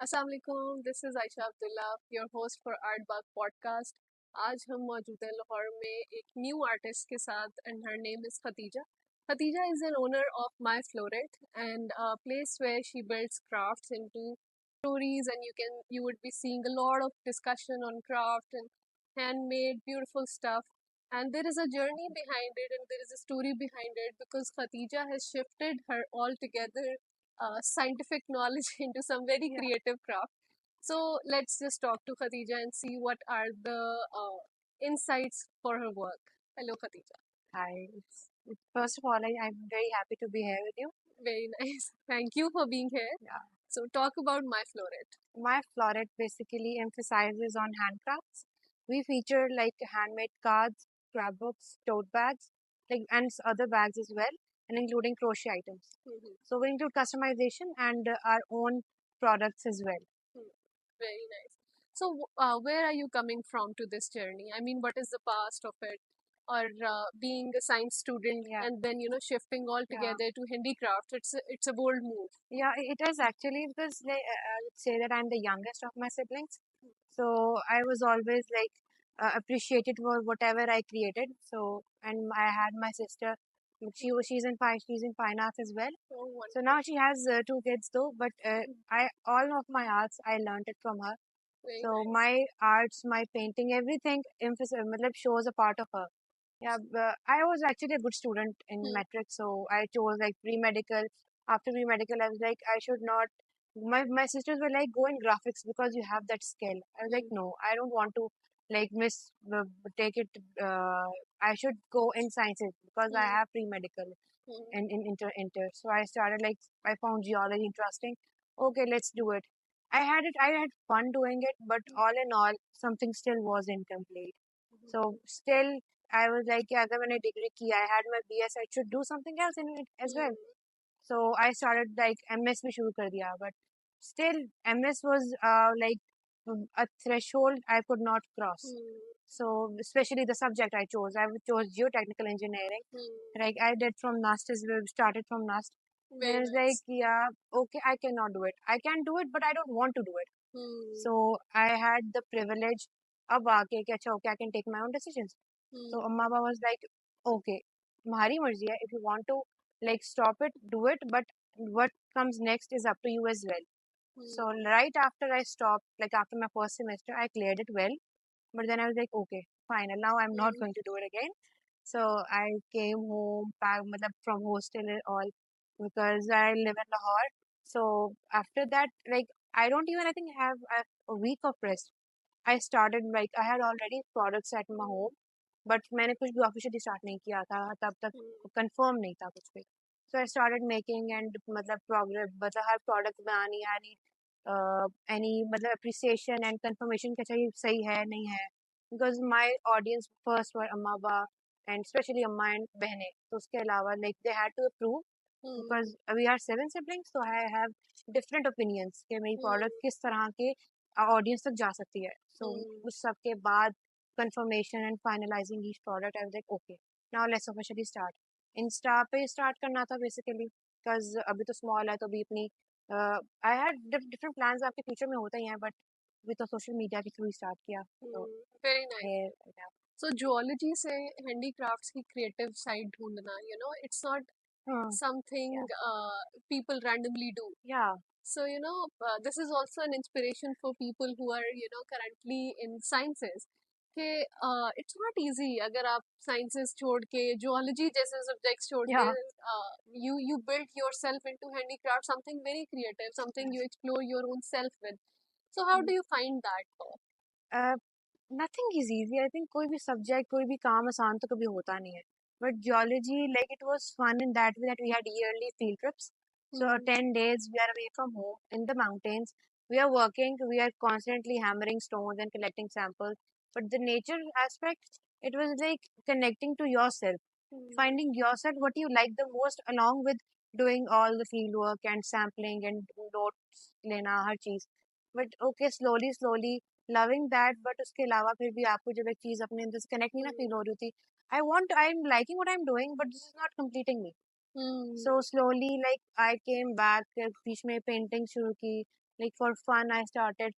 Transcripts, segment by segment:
अस्सलाम वालेकुम, this is Ayesha Abdullah, your host for art Bagh podcast. आज हम मौजूद हैं लाहौर में एक न्यू आर्टिस्ट के साथ and her name is Khadija. Khadija is an owner of My Floret and a place where she builds crafts into stories, and you would be seeing a lot of discussion on craft and handmade beautiful stuff. And there is a journey behind it and there is a story behind it because Khadija has shifted her altogether scientific knowledge into some very Yeah. creative craft. So let's just talk to Khadija and see what are the insights for her work. Hello, Khadija. Hi. First of all, I'm very happy to be here with you. Very nice. Thank you for being here. Yeah. So talk about My Floret. My floret basically emphasizes on handcrafts. We feature like handmade cards, scrapbooks, tote bags, like and other bags as well, and including crochet items. Mhm. So we include customization and our own products as well. Hmm. Very nice. So, where are you coming from to this journey? I mean, what is the past of it? Or being a science student Yeah. and then shifting Yeah. altogether to handicraft. It's a bold move. Yeah, it is actually because like, I would say that I'm the youngest of my siblings. So I was always like appreciated for whatever I created. So and I had my sister. She's in fine arts as well. Oh, So wonderful. now she has two kids though. But I all of my arts I learned it from her. Very So nice. my arts, my painting, everything matlab shows a part of her. Yeah, I was actually a good student in Hmm. metric, so I chose like pre-medical. After pre-medical, I was like, I should not. My sisters were like, go in graphics because you have that skill. I was like, Hmm. no, I don't want to like take it. I should go in sciences because I Hmm. have pre-medical Hmm. in inter. So I started like I found geology interesting. Okay, let's do it. I had fun doing it, but all in all, something still was incomplete. So still I was like, yeah, अगर मैंने degree की, I had my BS, I should do something else in it as well. Hmm. So I started like MS भी शुरू कर दिया, but still MS was like a threshold I could not cross. Hmm. So especially the subject I chose, I chose geotechnical engineering. Hmm. Like I did from NUST as well, started from NUST. Then Very it's like, nice. yeah, okay, I cannot do it. I can do it, but I don't want to do it. Hmm. So I had the privilege अब आके कि अच्छा okay, I can take my own decisions. So Hmm. Amma Baba was like, okay, तुम्हारी मर्जी है. If you want to like stop it, do it. But what comes next is up to you as well. So Hmm. right after I stopped, like after my first semester, I cleared it well. But then I was like, okay, fine. And now I'm not Hmm. going to do it again. So I came home, matlab, from hostel and all, because I live in Lahore. So after that, like I don't even I think have a week of rest. I started like I had already products at my home, but मैंने कुछ भी officially start नहीं किया था तब तक Hmm. confirm नहीं था कुछ भी. So I started making and मतलब progress मतलब हर product बनानी any मतलब appreciation and confirmation कि अच्छा ये सही है नहीं है, because my audience first were अम्मा बा and especially अम्मा and बहनें, तो उसके अलावा like they had to approve Hmm. because we are seven siblings, so I have different opinions कि मेरी product Hmm. किस तरह के ऑडियंस तक जा सकती है. So Hmm. उस सब के बाद confirmation and finalizing each product, I was like okay, now let's officially start. Insta पे start करना था basically because अभी तो small है तो अभी अपनी I had different plans आपके future में होते ही हैं, but अभी तो social media के through ही start किया. So Hmm. Very nice. here yeah. So zoology से handicrafts की creative side ढूंढना, it's not something Yeah, people randomly do. yeah, So, this is also an inspiration for people who are, currently in sciences. कि it's not easy अगर आप sciences छोड़ के zoology जैसे subjects छोड़ के yeah, you build yourself into handicraft, something very creative, something you explore your own self with. So how do you find that though? yeah. Nothing is easy. I think कोई भी subject, कोई भी काम आसान तो कभी होता नहीं है. But geology, like it was fun in that way that we had yearly field trips. So Hmm. 10 days we are away from home in the mountains. We are working, we are constantly hammering stones and collecting samples. But the nature aspect, it was like connecting to yourself, Hmm. finding yourself what you like the most along with doing all the field work and sampling and notes लेना हर चीज. But okay, slowly loving that, but उसके अलावा फिर भी आपको जब एक चीज अपने अंदर से कनेक्ट नहीं ना फील Hmm. हो रही होती. I'm liking what I'm doing, but this is not completing me. Hmm. So slowly like I came back, बीच में पेंटिंग शुरू की, Like for fun, I started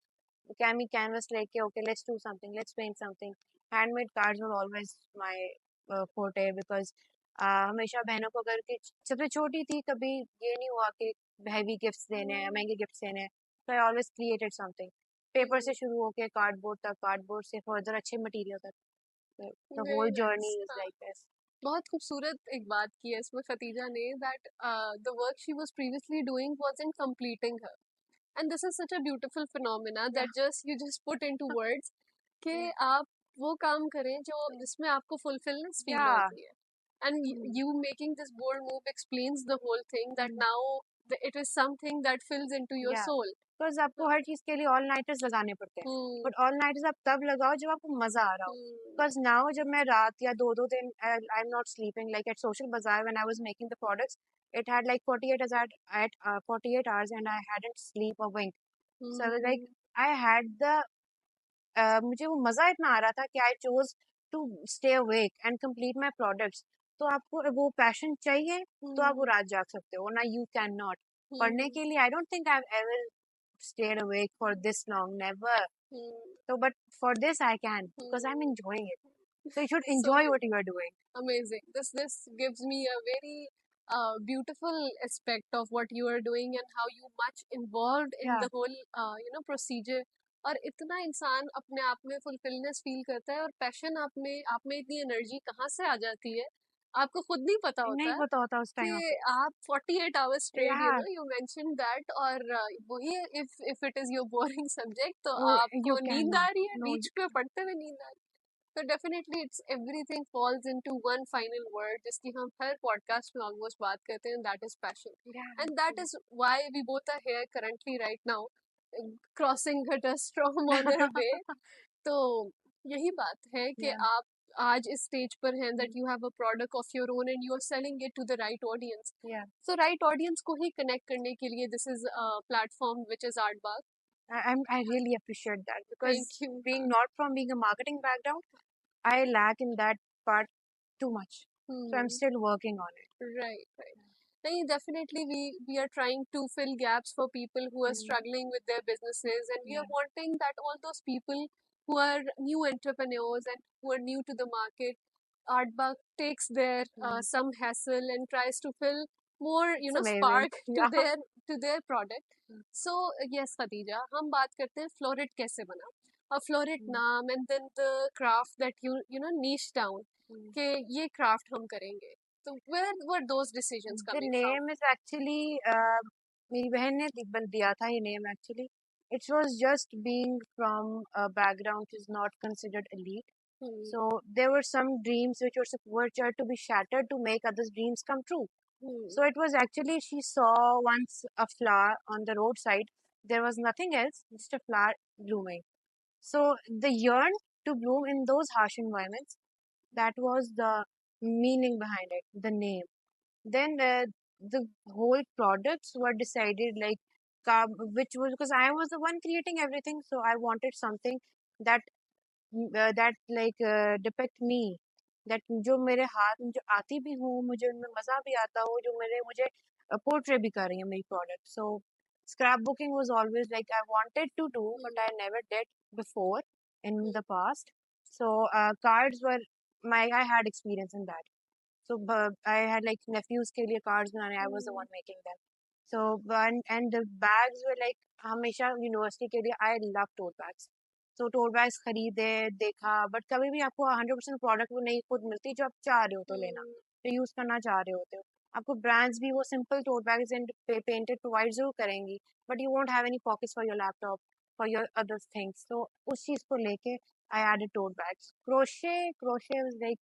canvas लेके okay, let's do something, let's paint something. Handmade cards were always my forte because हमेशा बहनों को अगर कि सबसे छोटी थी कभी ये नहीं हुआ कि heavy gifts देने हैं महंगे gifts देने हैं. So I always created something. Paper से शुरू होके कार्डबोर्ड तक, कार्डबोर्ड से फर्दर अच्छे मटेरियल तक. The very whole journey nice. is like this. बहुत खूबसूरत एक बात की है इसमें खतीजा ने, that the work she was previously doing wasn't completing her, and this is such a beautiful phenomena Yeah. That just you just put into words कि Yeah. आप वो काम करें जो जिसमें आपको फुलफिलनेस फील Yeah. होती है, and you making this bold move explains the whole thing that now it is something that fills into your Yeah. soul. Because आपको हर चीज के लिए ऑल नाइटर्स लगाने पड़ते हैं. Hmm. बट ऑल नाइटर्स आप तब लगाओ जब आपको मजा आ रहा हो. Hmm. बिकॉज नाउ जब मैं रात या दो दो दिन I am not sleeping like at social bazaar when I was making the products it had like 48 hours at 48 hours and I hadn't sleep a wink. So I was like I had the मुझे वो मजा इतना आ रहा था कि I chose to stay awake and complete my products. तो आपको वो पैशन चाहिए तो आप वो रात जाग सकते हो ना. You cannot. पढ़ने के लिए I don't think I've ever stayed awake for this long. Never. So, but for this I can because I'm enjoying it. So you should enjoy what you are doing. Amazing. This gives me a very beautiful aspect of what you are doing and how you much involved in Yeah. the whole procedure. और इतना इंसान अपने आप में fulfilness feel करता है, और passion आप में इतनी एनर्जी कहाँ से आ जाती है आपको खुद नहीं पता होता नहीं है पता होता उस टाइम कि आप 48 hours straight Yeah. You mention that, और वही if it is your boring subject तो वो you आपको नींद आ cannot. रही है, No. बीच पे पढ़ते हुए नींद आ रही है. So definitely it's everything falls into one final word जिसकी हम हर podcast में almost बात करते हैं, that is passion. Yeah. And that is why we both are here currently right now, crossing a dust storm on our way. तो यही बात है कि Yeah. आप आज इस स्टेज पर हैं that you have a product of your own and you are selling it to the right audience. Yeah. So right audience को ही connect करने के लिए this is a platform which is Artbag. I really appreciate that because Thank you. being not from being a marketing background, I lack in that part too much. So I'm still working on it. Right. नहीं, definitely we are trying to fill gaps for people who are struggling with their businesses, and we are wanting that all those people who are new entrepreneurs and who are new to the market, Artbug takes their some hassle and tries to fill more It's amazing. spark Yeah. to their product. So yes, Khadija, हम बात करते हैं floret कैसे बना, a floret नाम, and then the craft that you know niche down कि ये craft हम करेंगे. So where were those decisions The coming name is actually मेरी बहन ने दिया था ये name actually. It was just being from a background which is not considered elite. So there were some dreams which were to be shattered to make others' dreams come true. So it was actually she saw once a flower on the roadside. There was nothing else, just a flower blooming. So the yearn to bloom in those harsh environments, that was the meaning behind it, the name. Then the whole products were decided like which was because I was the one creating everything, so I wanted something that that like depict me, that जो मेरे हाथ में जो आती भी हूँ, मुझे उनमें मजा भी आता हो, जो मेरे मुझे पोर्ट्रे भी कर रही है मेरी product. So scrapbooking was always like I wanted to do but I never did before in the past. So cards were I had experience in that. So I had like nephews के लिए cards बनाने, I was the one making them. So and the bags were like हमेशा university के लिए I love tote bags. So tote bags खरीदे देखा, but कभी भी आपको 100% प्रोडक्ट वो नहीं खुद मिलती जो आप चाह रहे हो तो लेना, जो यूज करना चाह रहे होते हो. आपको ब्रांड्स भी वो simple tote bags and painted provide जरूर करेंगी, but you won't have any pockets for your laptop, for your other things. तो उस चीज को लेके I added tote bags. crochet was like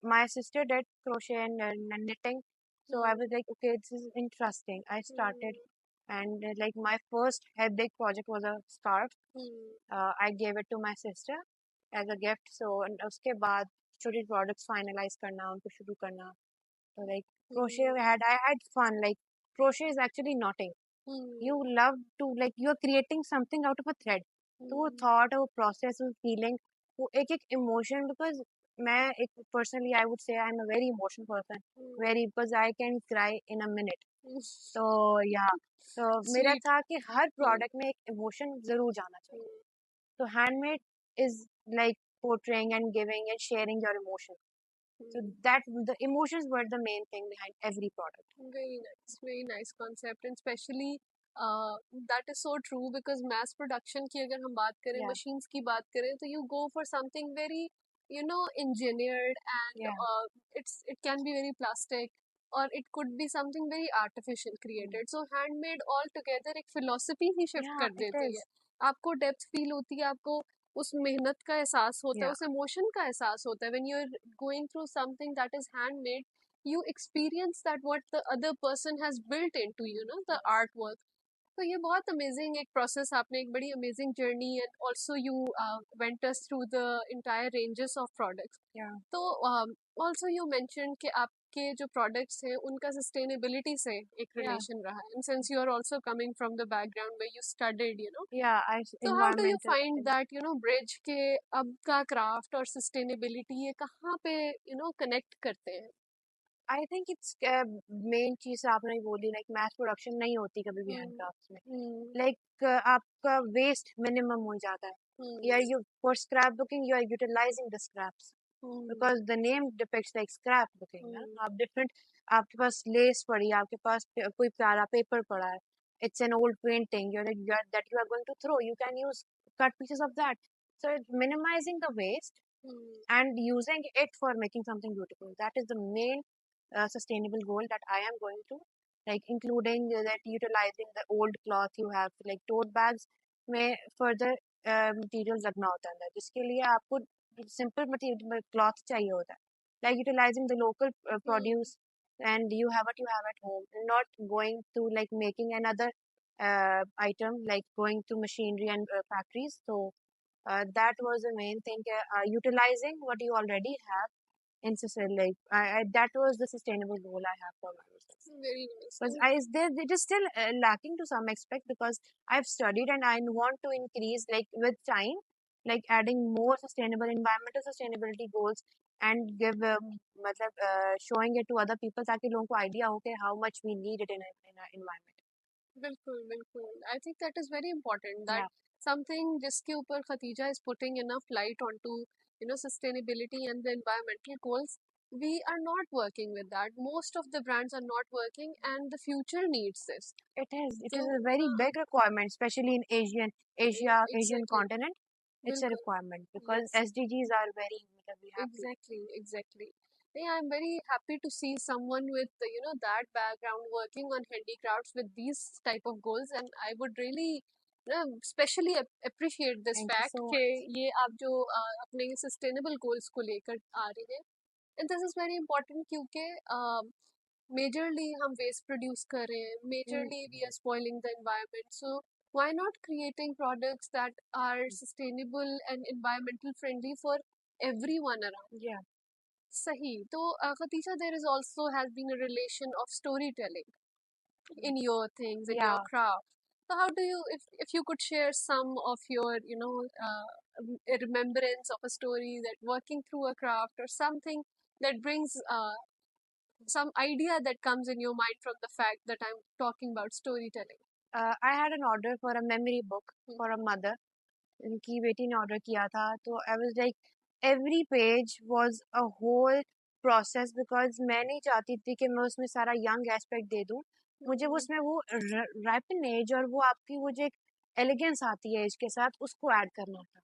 my sister did crochet and knitting, so I was like, okay, this is interesting. I started, and like my first big project was a scarf. I gave it to my sister as a gift. So and उसके बाद छोटे products finalize करना, उनको शुरू करना. So like crochet I had fun. Like crochet is actually knotting. You love to like you're creating something out of a thread. तो वो thought, वो process, वो feeling, वो एक एक emotion, because मैं एक personally I would say I'm a very emotional person, very because I can cry in a minute. तो या तो मेरा Sweet. था कि हर प्रोडक्ट में एक इमोशन जरूर जाना चाहिए. तो handmade is like portraying and giving and sharing your emotion. So that the emotions were the main thing behind every product. Very nice concept, and especially that is so true because mass production की अगर हम बात करें, Yeah, machines की बात करें, तो you go for something very, engineered, and yeah. it can be very plastic, or it could be something very artificial created. So handmade altogether एक philosophy ही shift Yeah, कर it देती है. is. आपको depth feel होती है, आपको उस मेहनत का एहसास होता है, Yeah, उस emotion का एहसास होता है. When you're going through something that is handmade, you experience that what the other person has built into, the artwork. तो ये बहुत अमेजिंग एक प्रोसेस, आपने एक बड़ी amazing journey, and also you went us through the entire ranges of products. yeah, तो also you mention कि आपके जो प्रोडक्ट्स हैं उनका सस्टेनेबिलिटी से एक yeah, रिलेशन रहा है, and since you are also coming from the background way you studied, yeah. so how do you Environmental. find that, bridge के अब का क्राफ्ट और सस्टेनेबिलिटी ये कहाँ पे कनेक्ट करते हैं? आई थिंक इट्स मेन चीज आपने बोली लाइक मैथ प्रोडक्शन नहीं होती कभी भी हैंडक्राफ्ट्स में. हम्म. लाइक आपका वेस्ट मिनिमम हो जाता है. या hmm. You for scrapbooking you are utilising the scraps because the name depicts like scrapbooking ना. आप डिफरेंट आपके पास लेस पड़ी है, आपके पास कोई प्यारा पेपर पड़ा है, it's an old painting you are that you are going to throw, you can use cut pieces of that. So minimizing the waste and using it for making something beautiful, that is the main sustainable goal that I am going to, like including that utilizing the old cloth you have, like tote bags में further materials लगना होता है जिसके लिए आपको simple material cloth चाहिए होता है, like utilizing the local produce and you have what you have at home, not going to like making another item like going to machinery and factories. So that was the main thing, utilizing what you already have in like that was the sustainable goal I have for my business. Very nice. Because it is still lacking to some aspect because I've studied and I want to increase like with time, like adding more sustainable environmental sustainability goals and give showing it to other people ताकि लोगों को idea हो कि how much we need it in our environment. बिल्कुल बिल्कुल, I think that is very important, that Yeah, something जिसके ऊपर Khadija is putting enough light on to, sustainability and the environmental goals. We are not working with that, most of the brands are not working, and the future needs this. it is. It So is a very big requirement, especially in Asian exactly. continent. It's a बिल्कुल. requirement because Yes. SDGs are very, we have to. Exactly. Yeah, I'm very happy to see someone with, that background working on handicrafts with these type of goals, and I would really, especially appreciate this Thank you fact so कि much. ये आप जो अपने sustainable goals को लेकर आ रहे हैं, and this is very important क्योंकि majorly हम waste produce कर रहे हैं, Mm, majorly we are spoiling the environment. So why not creating products that are sustainable and environmental friendly for everyone around? yeah, सही. तो Khadija, there is also has been a relation of storytelling in your things, in your yeah. craft. So how do you, if you could share some of your, a remembrance of a story that working through a craft or something that brings some idea that comes in your mind from the fact that I'm talking about storytelling. I had an order for a memory book for a mother. उनकी बेटी ने order किया था तो I was like every page was a whole process because मैं नहीं चाहती थी कि मैं उसमें सारा यंग एस्पेक्ट दे दूं. मुझे उसमें वो राइपन एज और वो आपकी वो जो एक एलिगेंस आती है एज के साथ उसको ऐड करना था.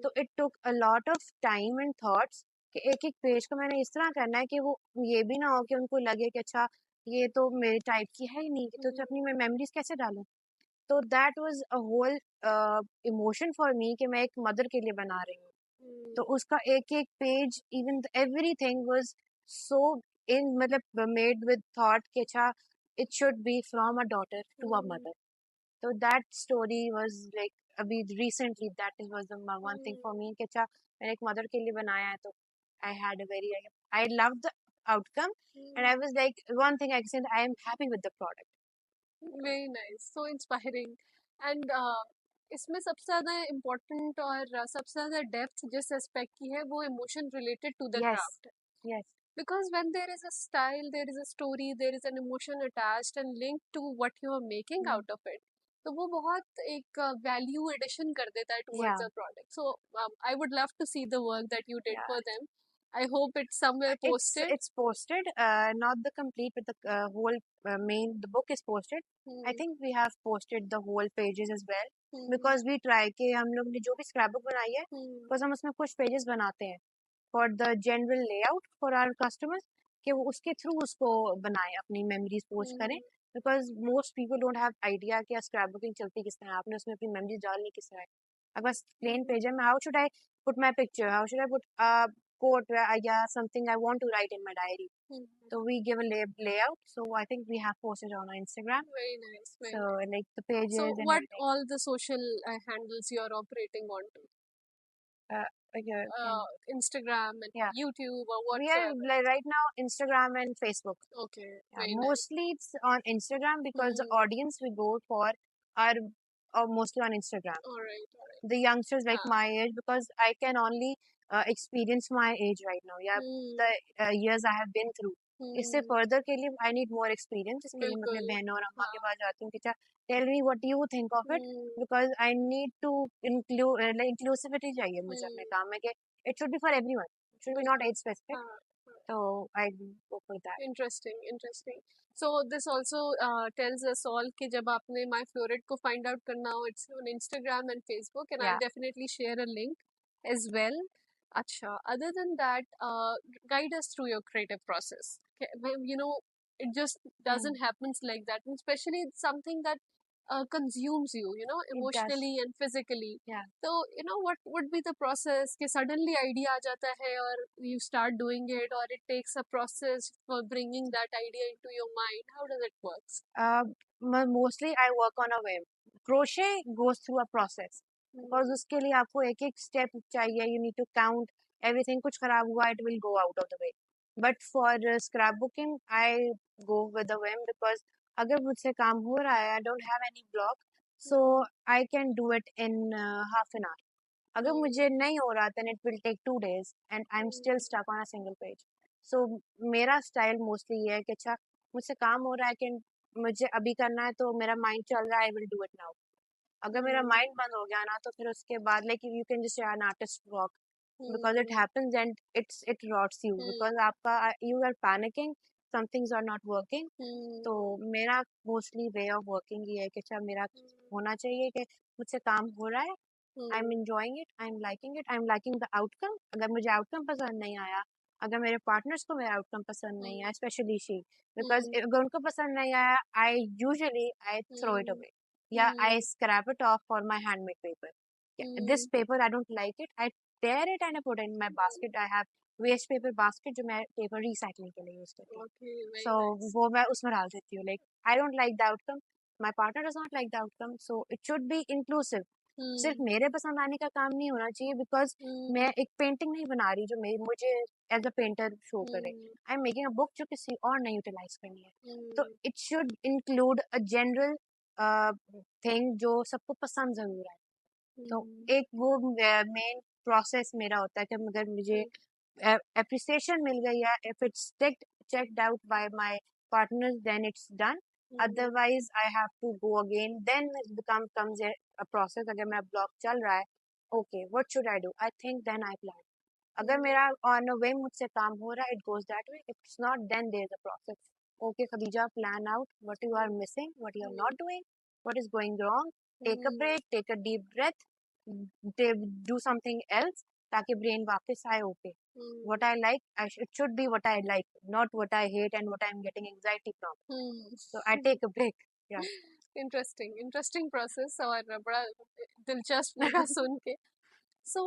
तो it took a lot of time and thoughts कि एक एक पेज को मैंने इस तरह करना है कि वो ये भी ना हो कि उनको लगे कि अच्छा ये तो मेरे टाइप की है ही नहीं, तो अपनी मैं मेमोरीज कैसे डालूं. तो that was a whole emotion for me कि मैं एक मदर के लिए बना रही हूँ. तो उसका एक एक page even everything was so in मतलब मेड विद थॉट कि अच्छा it should be from a daughter to a mother. तो दैट स्टोरी वाज लाइक अभी recently that is was the one thing for me कि अच्छा मैंने एक mother के लिए बनाया है. तो I had a very I love the outcome and I was like one thing I can I am happy with the product. Very nice, so inspiring. And इसमें सबसे ज़्यादा इम्पोर्टेंट और सबसे ज़्यादा डेप्थ जिस एस्पेक्ट की है वो emotion related to the yes, craft है। yes, Because when there is a style, there is a story, there is an emotion attached and linked to what you are making mm, out of it. तो वो बहुत एक value addition कर देता है yeah, towards the product. So I would love to see the work that you did yeah. for them. I hope it's somewhere posted. It's posted, not the complete, but the whole main. The book is posted. I Hmm. think we have posted the whole pages as well Hmm. because we try कि हम लोग ने जो भी scrap book बनाई है, Hmm. because हम उसमें कुछ pages बनाते हैं for the general layout for our customers कि वो उसके through उसको बनाएं अपनी memories post करें Hmm. because most people don't have idea कि scrap booking चलती किस तरह है आपने उसमें अपनी memories डालनी किस तरह है अगर plain Hmm. page है मैं how should I put my picture how should I put quote yeah something I want to write in my diary Hmm. so we give a layout so I think we have posted on our Instagram Very nice, so very nice. like the So pages and what everything all the social handles you are operating on to? uh, yeah, Instagram and yeah YouTube or we are whatsoever. like right now Instagram and Facebook. Okay, Yeah, very nice. mostly it's on Instagram because the Hmm. audience we go for are mostly on Instagram. All right, all right. The youngsters like हाँ. my age because I can only experience my age right now. Yeah, Hmm. the years I have been through. इससे Hmm. further के लिए I need more experience. इसके लिए मैं अपने बिल्कुल. बहनों और अम्मा के हाँ. पास जाती हूँ कि tell me what you think of it Hmm. because I need to include like inclusivity चाहिए मुझे अपने Hmm. काम में कि it should be for everyone. It should be not बिल्कुल. age specific. हाँ. हाँ. So I go for that. Interesting, interesting. So this also tells us all कि जब आपने My Favorite को find out करना हो, it's on Instagram and Facebook, and Yeah. I'll definitely share a link as well. अच्छा, other than that, guide us through your creative process. You know, it just Mm. doesn't happen like that, and especially it's something that consumes you, you know, It does. emotionally and physically. Yeah. तो you know what would be the process कि suddenly idea आ जाता है और you start doing it, or it takes a process for bringing that idea into your mind. How does it work? Uh, Mostly I work on a whim. Crochet goes through a process because Hmm. उसके लिए आपको एक एक step चाहिए. You need to count everything. कुछ खराब हुआ it will go out of the way. But for scrapbooking I go with the whim because अगर मुझसे काम हो रहा है I don't have any block so Hmm. I can do it in half an hour. अगर Hmm. मुझे नहीं हो रहा then it will take 2 days and I'm still stuck on a single page. So मेरा style mostly ये है कि अच्छा मुझसे काम हो रहा है कि मुझे अभी करना है तो मेरा माइंड चल रहा है I will do it now अगर मेरा Hmm. माइंड बंद हो गया ना तो फिर उसके बाद like you can just an artist walk because it Hmm. Happens and it rots you Hmm. Because आपका you are panicking some things are not working Hmm. तो मेरा मोस्टली वे ऑफ वर्किंग ये है कि अच्छा मेरा होना चाहिए कि मुझसे काम हो रहा है I am Hmm. Enjoying it I am liking it I am liking the outcome अगर मुझे आउटकम पसंद नहीं आया अगर मेरे पार्टनर्स को मेरा आउटकम पसंद नहीं आया स्पेशली शी बिकॉज Hmm. अगर उनको पसंद नहीं आया I usually I throw it Hmm. Away या Hmm. I scrap it off for my handmade paper this Hmm. Paper I don't like it I tear it and I put in my basket I have waste paper basket जो मैं paper recycling के लिए use करती हूँ Okay, सो very nice. वो मैं उसमें डाल देती हूँ like I don't like the outcome my partner does not like the outcome so it should B inclusive सिर्फ Hmm. मेरे पसंद आने का काम नहीं होना चाहिए बिकॉज Hmm. मैं एक पेंटिंग नहीं बना रही जो मुझे एज अ पेंटर शो करे Hmm. I am making a book जो किसी और ने यूटिलाइज करनी है तो Hmm. It should include a general thing जो सबको पसंद जरूर है तो Hmm. एक वो मेन प्रोसेस मेरा होता है कि अगर मुझे appreciation मिल गई है if it's checked out by my partners then it's done Hmm. otherwise I have to go again then it comes a process अगर मेरा ब्लॉग चल रहा है okay what should I do I think then I plan अगर Hmm. मेरा on a way मुझसे काम हो रहा है it goes that way if it's not then there is a process okay Khadija plan out what you are missing what you are Hmm. not doing what is going wrong take a Hmm. break take a deep breath do something else ताकि brain वापस आए okay Hmm. what I like it should be what I like not what I hate and what I'm getting anxiety from Hmm. so I take a break yeah Interesting process और बड़ा दिलचस्प लगा सुन के. So,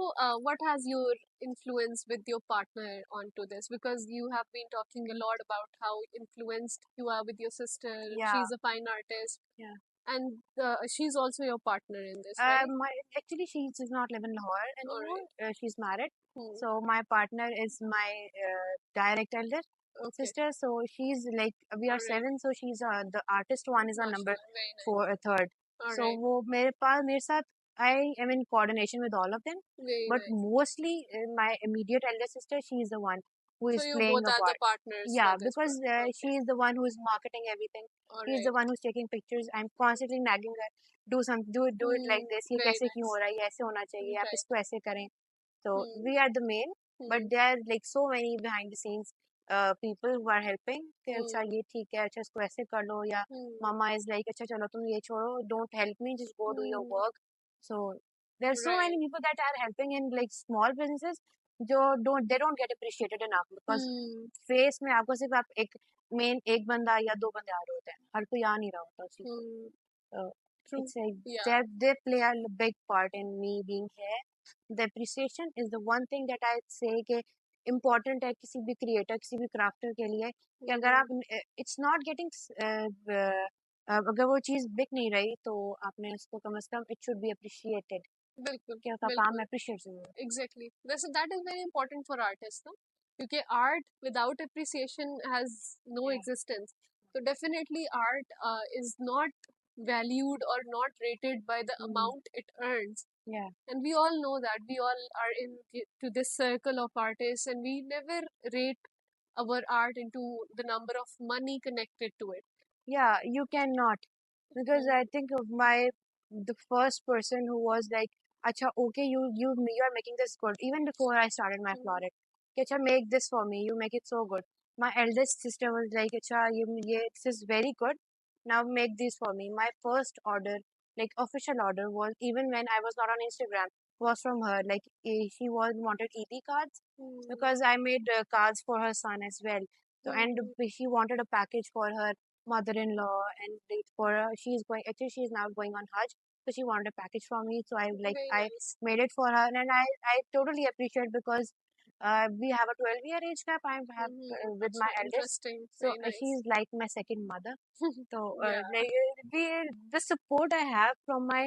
what has your influence with your partner onto this? Because you have been talking a lot about how influenced you are with your sister. yeah She's a fine artist, yeah and she's also your partner in this, right? my actually she does not live in Lahore All anymore right. she's married Hmm. so my partner is my direct elder Okay. sister so she's like we All are right. seven so she's the artist one is on number Mashallah. Very nice. four third All so right. वो मेरे साथ I am in coordination with all of them, Very but nice. mostly my immediate elder sister, she is the one who So is you playing both a are the part. partners for Yeah, this because project. she Okay. is the one who is marketing everything. All She is the right. one who's taking pictures. I'm constantly nagging her, do it like this. ये Very कैसे क्यों nice. हो रहा है? ये ऐसे होना चाहिए. आप Right. इसको ऐसे करें. So Hmm. we are the main, but Hmm. there are like so many behind the scenes people who are helping. कि अच्छा Hmm. ये ठीक है, अच्छा इसको ऐसे कर लो या Hmm. mama is like अच्छा चलो तुम ये छोड़ो, don't help me, just go do your Hmm. work. So there are so many Right. people that are helping in like small businesses जो don't get appreciated enough because Hmm. face में आपको सिर्फ आप एक मेन एक बंदा या दो बंदे आ रहे होते हैं, हर कोई आ नहीं रहा होता उस चीज को. Hmm. So True. it's like Yeah. they play a big part in me being here. The appreciation is the one thing that I say कि important है किसी भी creator, किसी भी crafter के लिए कि अगर Hmm. आप it's not getting अगर वो चीज़ बिक नहीं रही तो आपने उसको कम से कम it should be appreciated बिल्कुल कि उसका काम बिल्कुल. appreciate हुआ. Exactly. That is very important for artists, no? Because art without appreciation has no Yeah. existence. So definitely art is not valued or not rated by the amount it earns. Yeah. And we all know that we all are to this circle of artists, and we never rate our art into the number of money connected to it. Yeah, you cannot. Because I think of the first person who was like, "Acha, okay, you are making this good." Even before I started my florist, कि "Acha, make this for me. You make it so good." My eldest sister was like, "Acha, this is very good. Now make these for me." My first order, like official order, was even when I was not on Instagram, was from her. Like she wanted ED cards because I made cards for her son as well. So and she wanted a package for her mother-in-law and for she's going actually she's now going on Hajj, so she wanted a package from me, so Very I nice. made it for her, and I totally appreciate because we have a 12-year age gap. I have with That's my very eldest, interesting. so Very nice. she's like my second mother. So Yeah. the support I have from my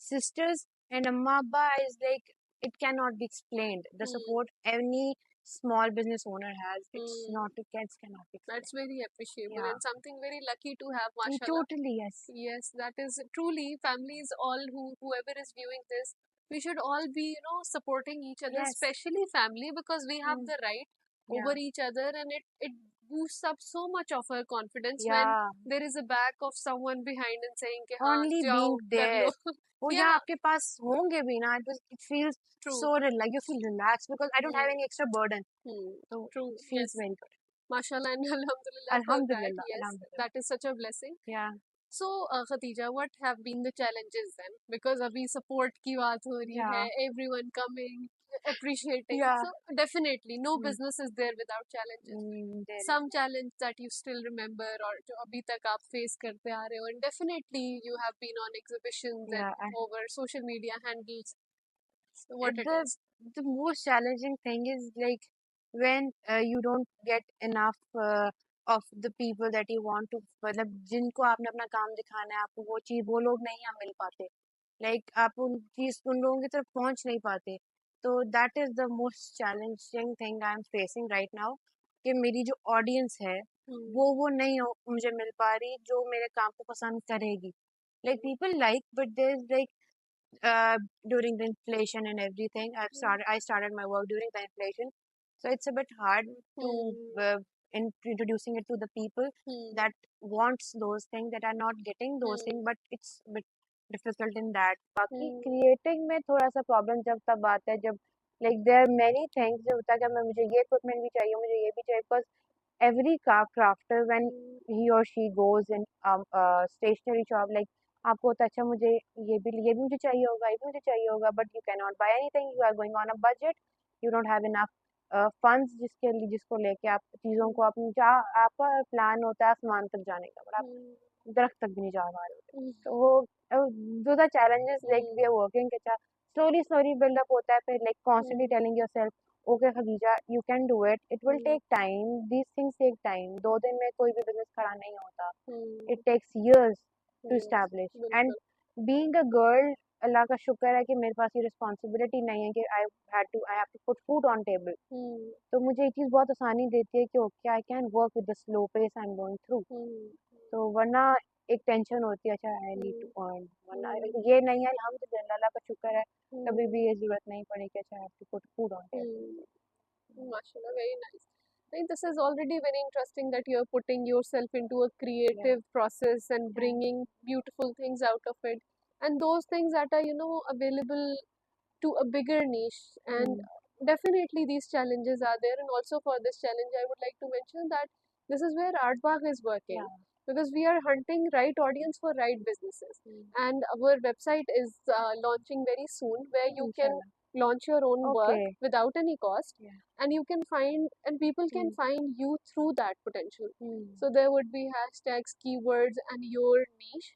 sisters and Amma Abba is like it cannot be explained. The support any small business owner has, it's not it cannot be explained. That's very appreciable Yeah. and something very lucky to have, mashallah. Totally, yes. Yes, that is truly families. All whoever is viewing this, we should all be supporting each other, Yes. especially family, because we have the right over Yeah. each other, and it boosts up so much of our confidence when Yeah. there is a back of someone behind and saying कि हाँ Only जाओ being कर there. लो. वो जहाँ Yeah, आपके पास होंगे भी ना, it feels true. so like you feel relaxed because I don't have any extra burden. So True. it feels Yes. very good. Mashallah and alhamdulillah for that. Alhamdulillah. Yes, Alhamdulillah. that is such a blessing. Yeah. So, Khatija, what have been the challenges then? Because abhi support की बात हो रही है, Yeah. everyone coming, appreciating. Yeah. So, definitely, no business is there without challenges. There is. Some challenge that you still remember or जो अभी तक आप face करते आ रहे हो, and definitely you have been on exhibitions Yeah. and over social media handles. So what it The is? the most challenging thing is like when you don't get enough of the people that you want to मतलब जिनको आपने अपना काम दिखाना है आपको वो लोग नहीं यहाँ मिल पाते like आप उन लोगों की तरफ पहुंच नहीं पाते तो that is the most challenging thing I am facing right now कि मेरी जो audience है वो नहीं मुझे मिल पा रही जो मेरे काम को पसंद करेगी like people like but there's like during the inflation and everything. I started my work during the inflation, so it's a bit hard to introducing it to the people that wants those things that are not getting those things, but it's a bit difficult in that. बाकी creating में थोड़ा सा problem जब तब आता है जब like there are many things जो होता है कि मैं मुझे ये equipment भी चाहिए मुझे ये भी चाहिए because every crafter when he or she goes in stationery shop like आपको होता है अच्छा मुझे ये भी मुझे चाहिए होगा ये भी मुझे चाहिए होगा but you can not buy anything you are going on a budget you don't have enough funds जिसको लेके आप चीज़ों को अपनी जहाँ आपका प्लान होता है आसमान तक जाने का बट आप दरख्त तक भी नहीं जा पा रहे होते तो वो दो the challenges like we are working अच्छा स्लोली बिल्डअप होता है फिर like constantly telling yourself okay Khadija you can do it it will take time these things take time 2 दिन में कोई भी बिजनेस खड़ा नहीं होता it takes years to establish and being a girl Allah का शुक्र है कि मेरे पास ये रिस्पॉन्सिबिलिटी नहीं है कि I have to put food on table तो मुझे ये चीज़ बहुत आसानी देती है कि okay I can work with the slow pace I am going through तो वरना एक टेंशन होती है, अच्छा I need to hmm, earn, वरना हम्म, ये नहीं है, अल्हम्दुलिल्लाह अल्लाह का शुक्र है, कभी हम्म, भी ये जरूरत नहीं पड़ी कि अच्छा I have to put food on table. Hmm, mashallah, very nice. I think this is already very interesting that you're putting yourself into a या creative process and या bringing beautiful things out of it. And those things that are, available to a bigger niche. And definitely these challenges are there. And also for this challenge, I would like to mention that this is where Artbag is या working, because we are hunting right audience for right businesses. And our website is launching very soon, where you can इंशाल्लाह। launch your own okay. work without any cost, या and you can find and people can find you through that potential. So there would be hashtags, keywords, and your niche.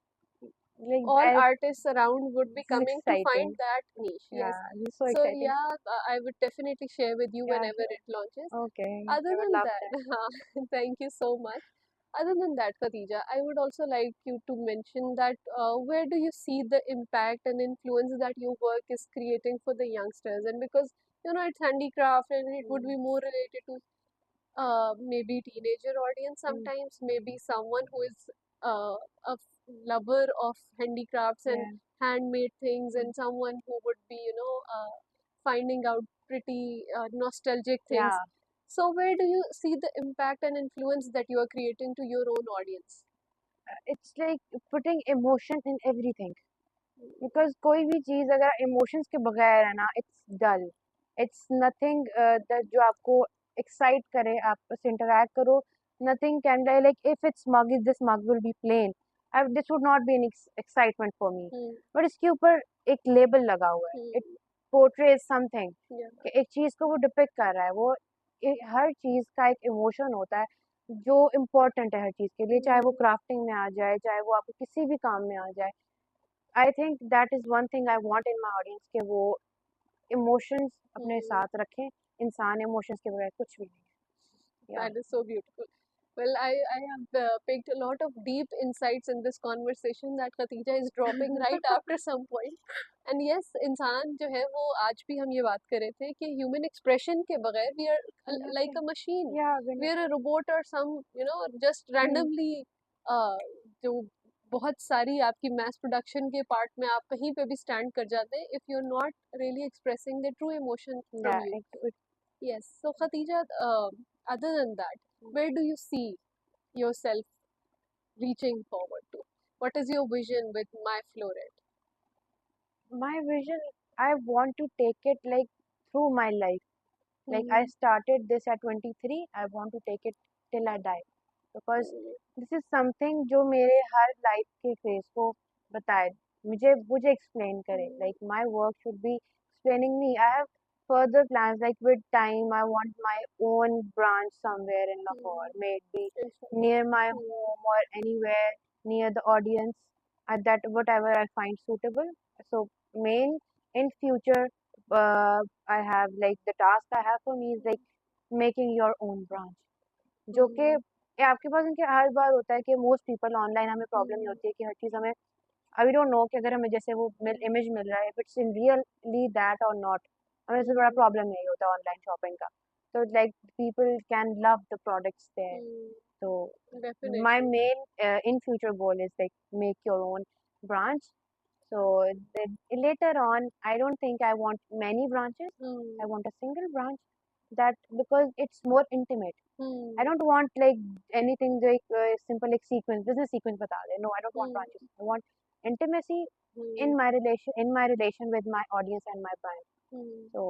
Like All I artists around would be this is coming to find exciting. that niche. या Yes. This is so So exciting. yeah, I would definitely share with you या whenever it launches. Okay, Other I would than love that, that. thank you so much. Other than that, Khadija, I would also like you to mention that where do you see the impact and influence that your work is creating for the youngsters? And because it's handicraft and it would be more related to maybe teenager audience sometimes, maybe someone who is a lover of handicrafts and या handmade things, and someone who would be, finding out pretty nostalgic या things. So, where do you see the impact and influence that you are creating to your own audience? It's like putting emotion in everything, because कोई भी चीज अगर emotions के बगैर है ना, it's dull, it's nothing that जो आपको एक्साइट करे, आप उससे इंटरेक्ट करो, nothing can like if it's mug, if this mug will be plain, this would not be an excitement for me, Hmm. But इसके ऊपर एक लेबल लगा हुआ है, it Hmm. Portrays something, Yeah. कि एक चीज को वो डिपिक्ट कर रहा है, वो हर चीज का एक इमोशन होता है जो इम्पोर्टेंट है हर चीज के लिए, चाहे वो Hmm. क्राफ्टिंग में आ जाए, चाहे वो आपको किसी भी काम में आ जाए। आई think that is one thing I want in my audience, कि वो इमोशंस अपने Hmm. साथ रखें, इंसान इमोशंस के बगैर कुछ भी नहीं है। That is so beautiful. Well, I have picked a lot of deep insights in this conversation that Khatija is dropping right after some point. And yes, इंसान जो है वो आज भी हम ये बात कर रहे थे कि human expression के बगैर we are like a machine. या We are a robot or some, just randomly जो बहुत सारी आपकी mass production के part में आप कहीं पे भी stand कर जाते हैं if you're not really expressing the true emotion या from you. Yes. So, Khatija, other than that, where do you see yourself reaching forward to? What is your vision with My Floret? my vision, I want to take it like through my life, like I Hmm. started this at 23, I want to take it till I die, because this is something जो मेरे हर life के phase को बताए, मुझे मुझे explain करे, like my work should be explaining me. I have further plans, like with time I want my own branch somewhere in Lahore, may it be Inshallah. near my home or anywhere near the audience, at that whatever I find suitable. So main in future, I have like the task I have for me is like making your own branch, जो कि Hmm. ये आपके पास इनके हर बार होता है कि most people online हमें problem ये Hmm. होती है कि हर चीज़ हमें, आई डोंट नो कि अगर हमें जैसे वो इमेज मिल रहा है, if it's in really that और नॉट, हमें सबसे बड़ा Hmm. प्रॉब्लम यही होता है ऑनलाइन शॉपिंग का, तो like people can love the products there, Hmm. so my Definitely. main in future goal is like make your own branch. So then later on, I don't think I want many branches. I Hmm. want a single branch, that because it's more intimate. I Hmm. don't want like anything like simple like sequence, business sequence bata de. No, I don't want Hmm. branches. I want intimacy Hmm. in my relation with my audience and my brand. Hmm. So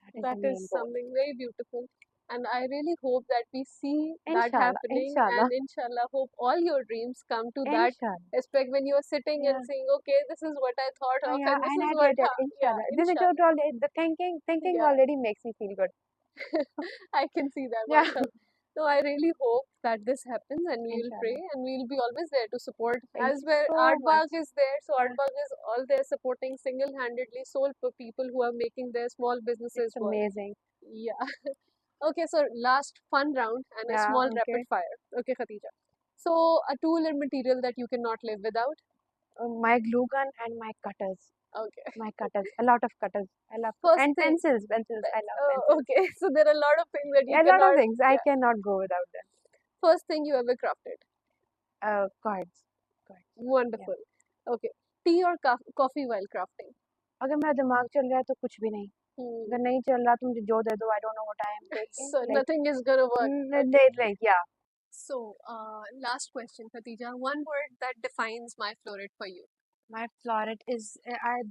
that is That the is main goal. something very beautiful. And I really hope that we see that Inshallah, happening, inshallah, and inshallah, hope all your dreams come to that inshallah. aspect when you're sitting and Yeah. saying, okay, this is what I thought of, Yeah, and this and is I what, did it, yeah, inshallah. This is inshallah. already the thinking Yeah, already makes me feel good. I can see that, Yeah, mashallah. So I really hope that this happens, and we will pray, inshallah. and we'll be always there to support. Thank As you well, so much. Artbag is there, so Yeah, Artbag is all there supporting single-handedly sole people who are making their small it's businesses work. amazing. Yeah. Okay, so last fun round and a Yeah, small rapid okay. fire. Okay, Khatija. So a tool and material that you cannot live without. My glue gun and my cutters. Okay. My cutters. A lot of cutters. I love First and thing. pencils. I love pencils. Okay, so there are a lot of things that you A lot of cannot. things. I Yeah. cannot go without them. First thing you ever crafted. Cards. correct. Yeah. Wonderful. Okay. Tea or coffee while crafting? अगर मेरा दिमाग चल रहा है तो कुछ भी नहीं, Hmm. अगर नहीं चल रहा तो मुझे जो दे दो, I don't know what I am taking, So like, nothing is gonna work. Okay. yeah. So, last question, Khatija. One word that defines my floret for you. My floret is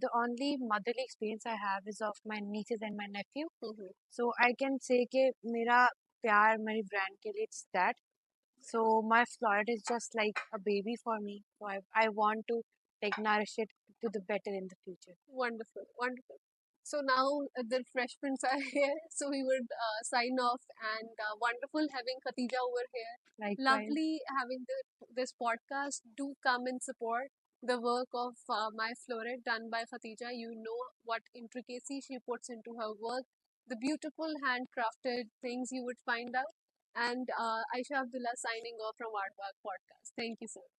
the only motherly experience I have is of my nieces and my nephew. Mhm. So I can say कि मेरा प्यार मेरी brand के लिए it's that. So my floret is just like a baby for me. So I want to like nourish it to the better in the future. Wonderful, wonderful. So now the refreshments are here. So we would sign off, and wonderful having Khatija over here. Likewise. Lovely having this podcast. Do come and support the work of My Floret done by Khatija. You know what intricacy she puts into her work, the beautiful handcrafted things you would find out. And Aisha Abdullah signing off from Artwork Podcast. Thank you so much.